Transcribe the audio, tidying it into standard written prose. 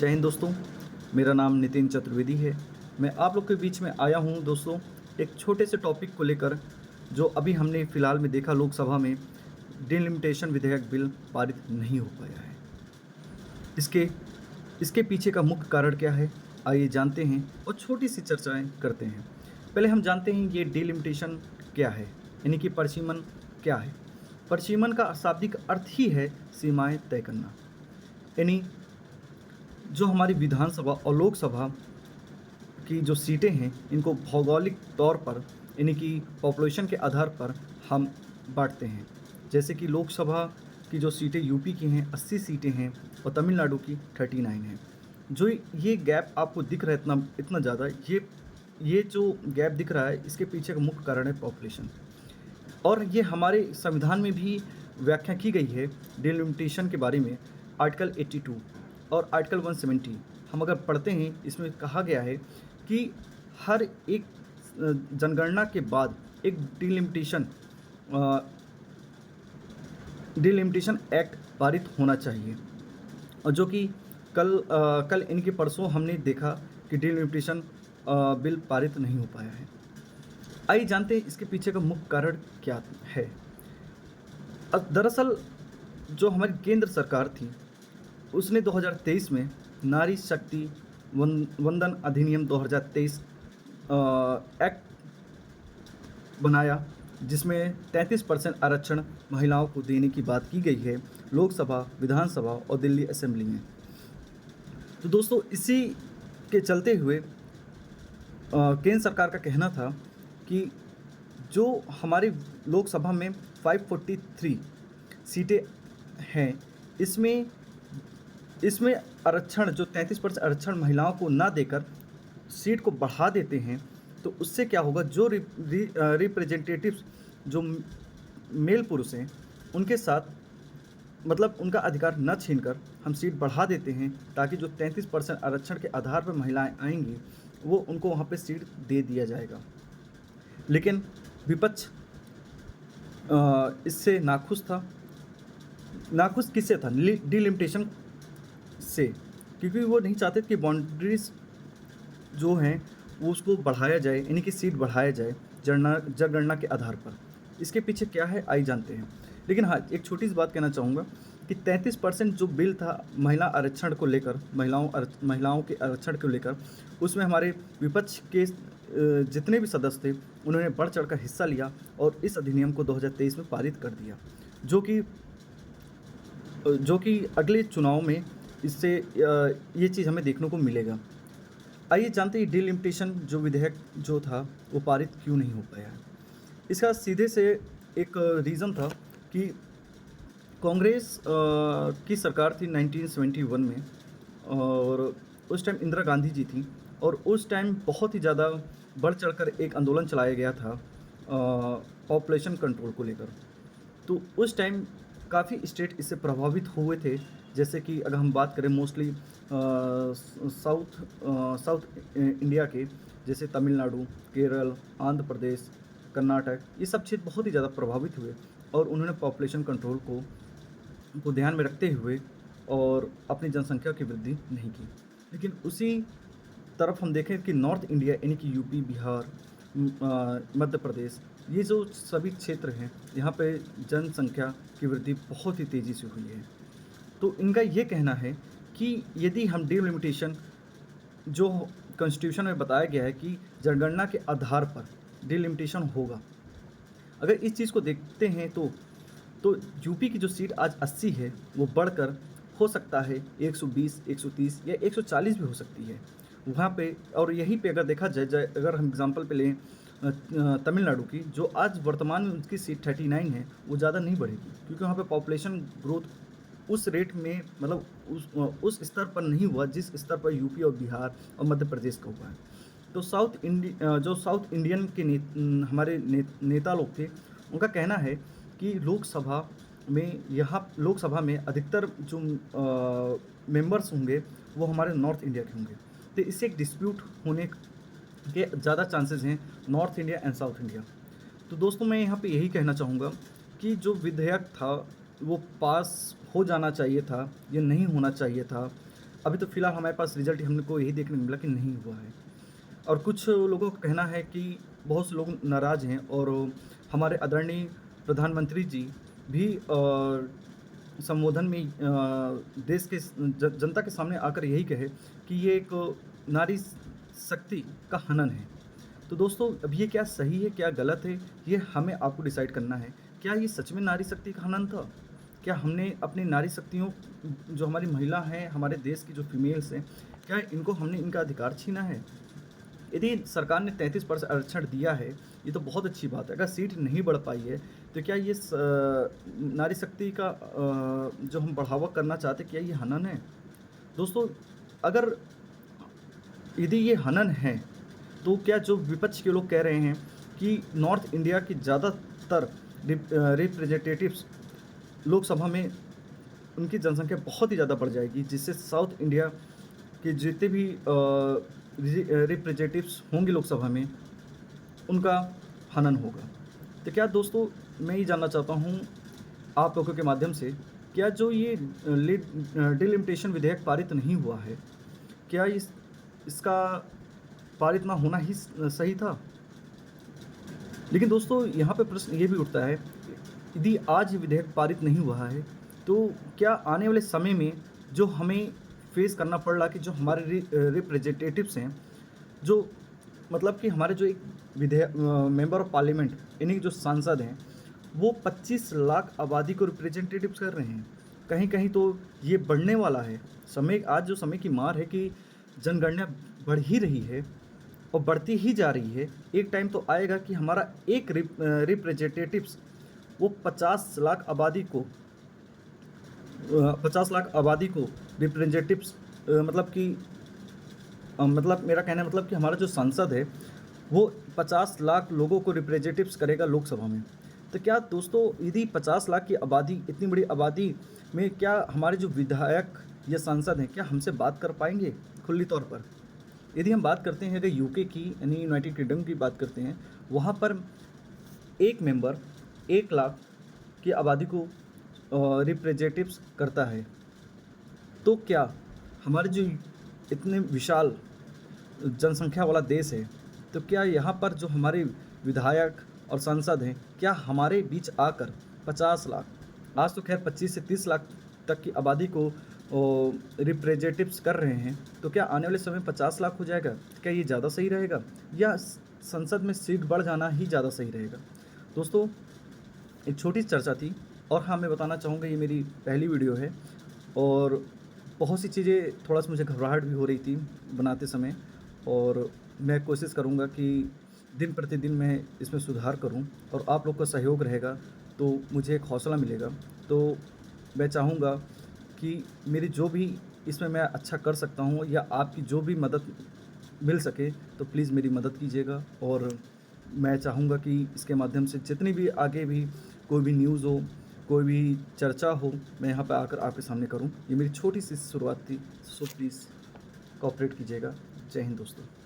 जय हिंद दोस्तों। मेरा नाम नितिन चतुर्वेदी है। मैं आप लोग के बीच में आया हूँ दोस्तों, एक छोटे से टॉपिक को लेकर, जो अभी हमने फ़िलहाल में देखा लोकसभा में डिलिमिटेशन विधेयक बिल पारित नहीं हो पाया है। इसके इसके पीछे का मुख्य कारण क्या है, आइए जानते हैं और छोटी सी चर्चाएँ करते हैं। पहले हम जानते हैं ये डिलिमिटेशन क्या है, यानी कि परिसीमन क्या है। परिसीमन का शाब्दिक अर्थ ही है सीमाएँ तय करना, यानी जो हमारी विधानसभा और लोकसभा की जो सीटें हैं, इनको भौगोलिक तौर पर यानी कि पॉपुलेशन के आधार पर हम बाँटते हैं। जैसे कि लोकसभा की जो सीटें यूपी की हैं 80 सीटें हैं और तमिलनाडु की 39 हैं। जो ये गैप आपको दिख रहा है इतना इतना ज़्यादा, ये जो गैप दिख रहा है, इसके पीछे का मुख्य कारण है पॉपुलेशन। और ये हमारे संविधान में भी व्याख्या की गई है डिलिमिटेशन के बारे में, आर्टिकल 82 और आर्टिकल 170 हम अगर पढ़ते हैं, इसमें कहा गया है कि हर एक जनगणना के बाद एक डिलिमिटेशन एक्ट पारित होना चाहिए। और जो कि कल इनके परसों हमने देखा कि डिलिमिटेशन बिल पारित नहीं हो पाया है। आइए जानते हैं इसके पीछे का मुख्य कारण क्या है। दरअसल जो हमारी केंद्र सरकार थी, उसने 2023 में नारी शक्ति वंदन अधिनियम 2023 एक्ट बनाया, जिसमें 33% आरक्षण महिलाओं को देने की बात की गई है लोकसभा, विधानसभा और दिल्ली असेंबली में। तो दोस्तों, इसी के चलते हुए केंद्र सरकार का कहना था कि जो हमारी लोकसभा में 543 सीटें हैं, इसमें आरक्षण जो 33% आरक्षण महिलाओं को ना देकर सीट को बढ़ा देते हैं, तो उससे क्या होगा, जो रिप्रेजेंटेटिव्स जो मेल पुरुष हैं, उनके साथ मतलब उनका अधिकार न छीनकर हम सीट बढ़ा देते हैं, ताकि जो 33% आरक्षण के आधार पर महिलाएं आएंगी, वो उनको वहाँ पे सीट दे दिया जाएगा। लेकिन विपक्ष इससे नाखुश था। नाखुश किससे था? डिलिमिटेशन से, क्योंकि वो नहीं चाहते कि बाउंड्रीज जो हैं वो उसको बढ़ाया जाए, यानी कि सीट बढ़ाया जाए जनगणना के आधार पर। इसके पीछे क्या है, आइए जानते हैं। लेकिन हाँ, एक छोटी सी बात कहना चाहूँगा कि 33% जो बिल था महिला आरक्षण को लेकर, महिलाओं के आरक्षण को लेकर, उसमें हमारे विपक्ष के जितने भी सदस्य थे, उन्होंने बढ़ चढ़ कर हिस्सा लिया और इस अधिनियम को 2023 में पारित कर दिया, जो कि अगले चुनाव में इससे ये चीज़ हमें देखने को मिलेगा। आइए जानते हैं डिलिमिटेशन जो विधेयक जो था वो पारित क्यों नहीं हो पाया है। इसका सीधे से एक रीज़न था कि कांग्रेस की सरकार थी 1971 में, और उस टाइम इंदिरा गांधी जी थी, और उस टाइम बहुत ही ज़्यादा बढ़ चढ़कर एक आंदोलन चलाया गया था पॉपुलेशन कंट्रोल को लेकर। तो उस टाइम काफ़ी स्टेट इससे प्रभावित हुए थे, जैसे कि अगर हम बात करें मोस्टली साउथ इंडिया के, जैसे तमिलनाडु, केरल, आंध्र प्रदेश, कर्नाटक, ये सब क्षेत्र बहुत ही ज़्यादा प्रभावित हुए, और उन्होंने पॉपुलेशन कंट्रोल को ध्यान में रखते हुए और अपनी जनसंख्या की वृद्धि नहीं की। लेकिन उसी तरफ हम देखें कि नॉर्थ इंडिया, यानी कि यूपी, बिहार, मध्य प्रदेश, ये जो सभी क्षेत्र हैं, यहाँ पे जनसंख्या की वृद्धि बहुत ही तेज़ी से हुई है। तो इनका ये कहना है कि यदि हम डिलिमिटेशन, जो कॉन्स्टिट्यूशन में बताया गया है कि जनगणना के आधार पर डिलिमिटेशन होगा, अगर इस चीज़ को देखते हैं तो यूपी की जो सीट आज 80 है, वो बढ़कर हो सकता है 120, 130 या 140 भी हो सकती है वहाँ पे। और यहीं पे अगर देखा जाए, अगर हम एग्जांपल पे लें तमिलनाडु की, जो आज वर्तमान में उनकी सीट 39 है, वो ज़्यादा नहीं बढ़ेगी, क्योंकि वहाँ पे पॉपुलेशन ग्रोथ उस रेट में, मतलब उस स्तर पर नहीं हुआ जिस स्तर पर यूपी और बिहार और मध्य प्रदेश का हुआ है। तो जो साउथ इंडियन के हमारे नेता लोग थे, उनका कहना है कि लोकसभा में अधिकतर जो मेंबर्स होंगे वो हमारे नॉर्थ इंडिया के होंगे। तो इससे एक डिस्प्यूट होने के ज़्यादा चांसेस हैं north India and south India. तो दोस्तों, मैं यहाँ पे यही कहना चाहूँगा कि जो विधेयक था वो पास हो जाना चाहिए था, ये नहीं होना चाहिए था। अभी तो फ़िलहाल हमारे पास रिज़ल्ट हमको यही देखने को मिला कि नहीं हुआ है। और कुछ लोगों का कहना है कि बहुत से लोग नाराज़ हैं और हमारे आदरणीय प्रधानमंत्री जी भी संबोधन में देश के जनता के सामने आकर यही कहे कि ये एक नारी शक्ति का हनन है। तो दोस्तों, अब ये क्या सही है, क्या गलत है, ये हमें आपको डिसाइड करना है। क्या ये सच में नारी शक्ति का हनन था? क्या हमने अपनी नारी शक्तियों, जो हमारी महिला हैं, हमारे देश की जो फीमेल्स हैं, क्या इनको हमने इनका अधिकार छीना है? यदि सरकार ने 33% आरक्षण दिया है, ये तो बहुत अच्छी बात है। अगर सीट नहीं बढ़ पाई है, तो क्या ये नारी शक्ति का जो हम बढ़ावा करना चाहते हैं, क्या ये हनन है? दोस्तों, अगर यदि ये हनन है, तो क्या जो विपक्ष के लोग कह रहे हैं कि नॉर्थ इंडिया की ज़्यादातर रिप्रेजेंटेटिव्स लोकसभा में उनकी जनसंख्या बहुत ही ज़्यादा बढ़ जाएगी, जिससे साउथ इंडिया के जितने भी रिप्रेजेंटेटिव्स होंगे लोकसभा में, उनका हनन होगा। तो क्या दोस्तों, मैं ये जानना चाहता हूँ आप लोगों के माध्यम से, क्या जो ये डिलिमिटेशन विधेयक पारित नहीं हुआ है, क्या इसका पारित ना होना ही सही था? लेकिन दोस्तों, यहाँ पे प्रश्न ये भी उठता है, यदि आज ये विधेयक पारित नहीं हुआ है, तो क्या आने वाले समय में जो हमें फेस करना पड़ रहा है कि जो हमारे रिप्रेजेंटेटिव्स हैं, जो मतलब कि हमारे जो एक मेंबर ऑफ पार्लियामेंट, यानी कि जो सांसद हैं, वो 25 लाख आबादी को रिप्रेजेंटेटिव्स कर रहे हैं। कहीं कहीं तो ये बढ़ने वाला है। आज जो समय की मार है कि जनगणना बढ़ ही रही है और बढ़ती ही जा रही है। एक टाइम तो आएगा कि हमारा एक रिप्रेजेंटेटिव्स वो 50 लाख आबादी को 50 लाख आबादी को रिप्रेजेंटेटिव्स मतलब कि मतलब मेरा कहना है मतलब कि हमारा जो सांसद है, वो 50 लाख लोगों को रिप्रेजेंटेटिव्स करेगा लोकसभा में। तो क्या दोस्तों, यदि 50 लाख की आबादी, इतनी बड़ी आबादी में क्या हमारे जो विधायक या सांसद हैं, क्या हमसे बात कर पाएंगे खुली तौर पर? यदि हम बात करते हैं अगर यूके की, यानी यूनाइटेड किंगडम की बात करते हैं, वहाँ पर एक मेंबर 1 लाख की आबादी को रिप्रेजेंटेटिव्स करता है। तो क्या हमारे जो इतने विशाल जनसंख्या वाला देश है, तो क्या यहाँ पर जो हमारे विधायक और सांसद हैं, क्या हमारे बीच आकर 50 लाख, आज तो खैर 25 से 30 लाख तक की आबादी को रिप्रेजेंटेटिव्स कर रहे हैं, तो क्या आने वाले समय में 50 लाख हो जाएगा? क्या ये ज़्यादा सही रहेगा, या संसद में सीट बढ़ जाना ही ज़्यादा सही रहेगा? दोस्तों, एक छोटी चर्चा थी, और हाँ, मैं बताना चाहूँगा ये मेरी पहली वीडियो है, और बहुत सी चीज़ें थोड़ा सा मुझे घबराहट भी हो रही थी बनाते समय, और मैं कोशिश करूँगा कि दिन प्रतिदिन मैं इसमें सुधार करूँ, और आप लोग का सहयोग रहेगा तो मुझे एक हौसला मिलेगा। तो मैं चाहूँगा कि मेरी जो भी इसमें मैं अच्छा कर सकता हूँ, या आपकी जो भी मदद मिल सके, तो प्लीज़ मेरी मदद कीजिएगा। और मैं चाहूँगा कि इसके माध्यम से जितनी भी आगे भी कोई भी न्यूज़ हो, कोई भी चर्चा हो, मैं यहाँ पे आकर आपके सामने करूँ। ये मेरी छोटी सी शुरुआत थी, सो प्लीज़ कोऑपरेट कीजिएगा। जय हिंद दोस्तों।